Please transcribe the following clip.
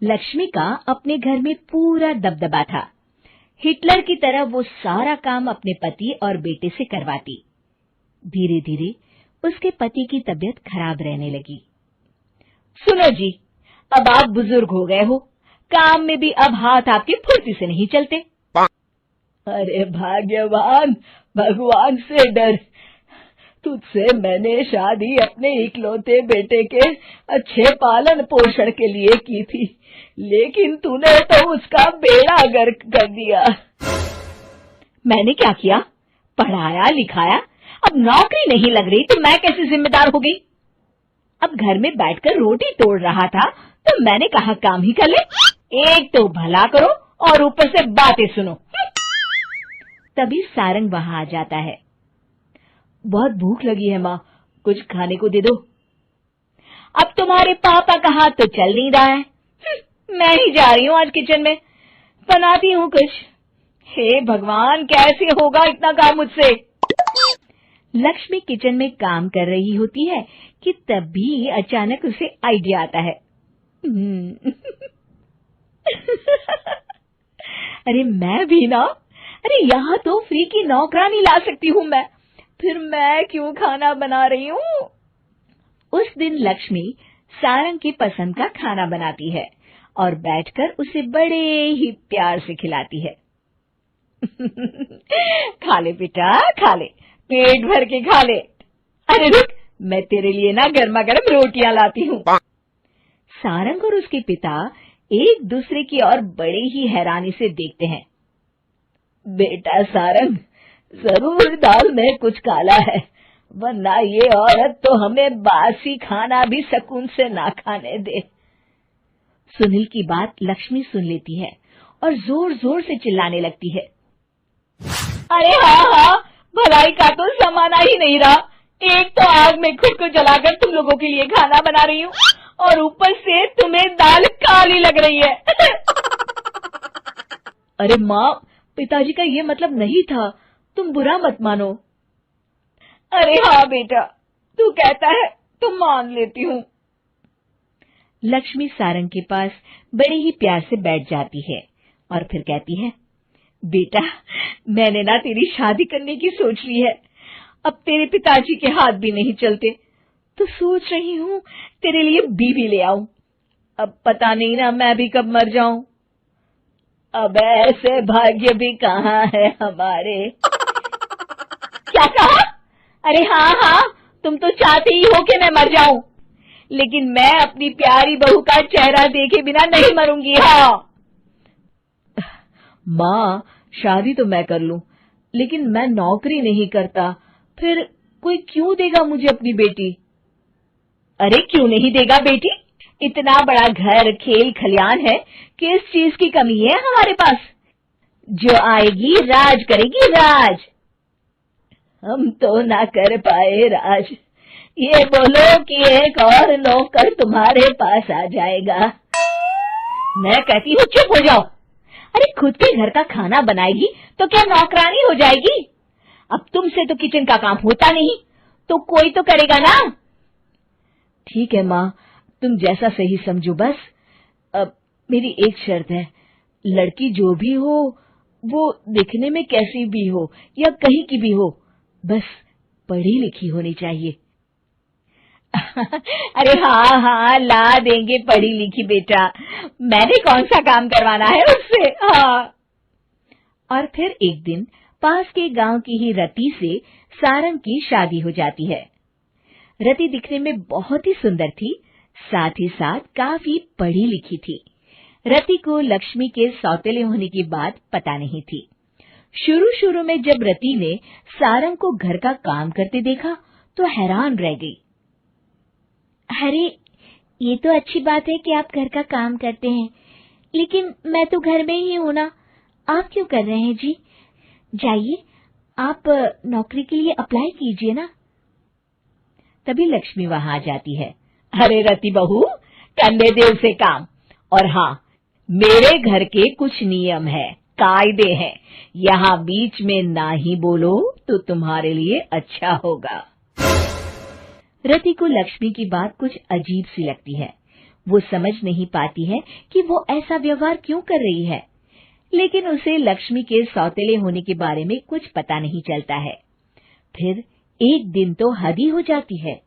लक्ष्मी का अपने घर में पूरा दबदबा था। हिटलर की तरह वो सारा काम अपने पति और बेटे से करवाती। धीरे धीरे उसके पति की तबीयत खराब रहने लगी। सुनो जी, अब आप बुजुर्ग हो गए हो, काम में भी अब हाथ आपके फुर्ती से नहीं चलते। अरे भाग्यवान, भगवान से डर। तुझसे मैंने शादी अपने इकलौते बेटे के अच्छे पालन पोषण के लिए की थी, लेकिन तूने तो उसका बेड़ा गर्क कर दिया। मैंने क्या किया? पढ़ाया लिखाया, अब नौकरी नहीं लग रही तो मैं कैसे जिम्मेदार हो गई? अब घर में बैठकर रोटी तोड़ रहा था तो मैंने कहा काम ही कर ले। एक तो भला करो और ऊपर से बातें सुनो। तभी सारंग वहां आ जाता है। बहुत भूख लगी है माँ, कुछ खाने को दे दो। अब तुम्हारे पापा का हाथ तो चल नहीं रहा है। मैं ही जा रही हूँ आज किचन में, बनाती हूँ कुछ। हे भगवान, कैसे होगा इतना काम मुझसे? लक्ष्मी किचन में काम कर रही होती है कि तभी अचानक उसे आइडिया आता है। अरे मैं भी ना, अरे यहाँ तो फ्री की नौकरानी ला सकती हूँ मैं, फिर मैं क्यों खाना बना रही हूँ? उस दिन लक्ष्मी सारंग की पसंद का खाना बनाती है और बैठकर उसे बड़े ही प्यार से खिलाती है। खा ले बेटा, खा ले, पेट भर के खा ले। अरे रुक, मैं तेरे लिए ना गर्मा गर्म रोटियां लाती हूँ। सारंग और उसके पिता एक दूसरे की ओर बड़े ही हैरानी से देखते हैं। बेटा सारंग, जरूर दाल में कुछ काला है, वरना ये औरत तो हमें बासी खाना भी सुकून से ना खाने दे। सुनील की बात लक्ष्मी सुन लेती है और जोर जोर से चिल्लाने लगती है। अरे हाँ, भलाई का तो जमाना ही नहीं रहा। एक तो आग में खुद को जलाकर तुम लोगों के लिए खाना बना रही हूँ और ऊपर से तुम्हें दाल काली लग रही है। अरे माँ, पिताजी का ये मतलब नहीं था, तुम बुरा मत मानो। अरे हाँ बेटा, तू कहता है तो मान लेती हूँ। लक्ष्मी सारंग के पास बड़े ही प्यार से बैठ जाती है और फिर कहती है, बेटा मैंने ना तेरी शादी करने की सोच ली है। अब तेरे पिताजी के हाथ भी नहीं चलते तो सोच रही हूँ तेरे लिए बीवी ले आऊं। अब पता नहीं ना मैं भी कब मर जाऊं। अब ऐसे भाग्य भी कहाँ है हमारे। क्या कहा? अरे हाँ, तुम तो चाहते ही हो कि मैं मर जाऊं, लेकिन मैं अपनी प्यारी बहू का चेहरा देखे बिना नहीं मरूंगी। हाँ माँ, शादी तो मैं कर लूं, लेकिन मैं नौकरी नहीं करता, फिर कोई क्यों देगा मुझे अपनी बेटी? अरे क्यों नहीं देगा बेटी? इतना बड़ा घर, खेल खलियान है, किस चीज की कमी है हमारे पास? जो आएगी राज करेगी, राज। हम तो ना कर पाए राज, ये बोलो कि एक और नौकर तुम्हारे पास आ जाएगा। मैं कहती हूँ चुप हो जाओ। अरे खुद के घर का खाना बनाएगी तो क्या नौकरानी हो जाएगी? अब तुमसे तो किचन का काम होता नहीं, तो कोई तो करेगा ना। ठीक है माँ, तुम जैसा सही समझो बस। अब मेरी एक शर्त है, लड़की जो भी हो वो दिखने में कैसी भी हो या कहीं की भी हो, बस पढ़ी लिखी होनी चाहिए। अरे हाँ, ला देंगे पढ़ी लिखी बेटा, मैंने कौन सा काम करवाना है उससे। हाँ। और फिर एक दिन पास के गांव की ही रति से सारंग की शादी हो जाती है। रति दिखने में बहुत ही सुंदर थी, साथ ही साथ काफी पढ़ी लिखी थी। रति को लक्ष्मी के सौतेले होने की बात पता नहीं थी। शुरू में जब रति ने सारंग को घर का काम करते देखा तो हैरान रह गई। अरे ये तो अच्छी बात है कि आप घर का काम करते हैं, लेकिन मैं तो घर में ही हूं ना, आप क्यों कर रहे हैं जी? जाइए, आप नौकरी के लिए अप्लाई कीजिए ना। तभी लक्ष्मी वहां आ जाती है। अरे रति बहू, करने दे उसे काम। और हाँ, मेरे घर के कुछ नियम है, कायदे हैं, यहाँ बीच में ना ही बोलो तो तुम्हारे लिए अच्छा होगा। रति को लक्ष्मी की बात कुछ अजीब सी लगती है। वो समझ नहीं पाती है कि वो ऐसा व्यवहार क्यों कर रही है, लेकिन उसे लक्ष्मी के सौतेले होने के बारे में कुछ पता नहीं चलता है। फिर एक दिन तो हद ही हो जाती है।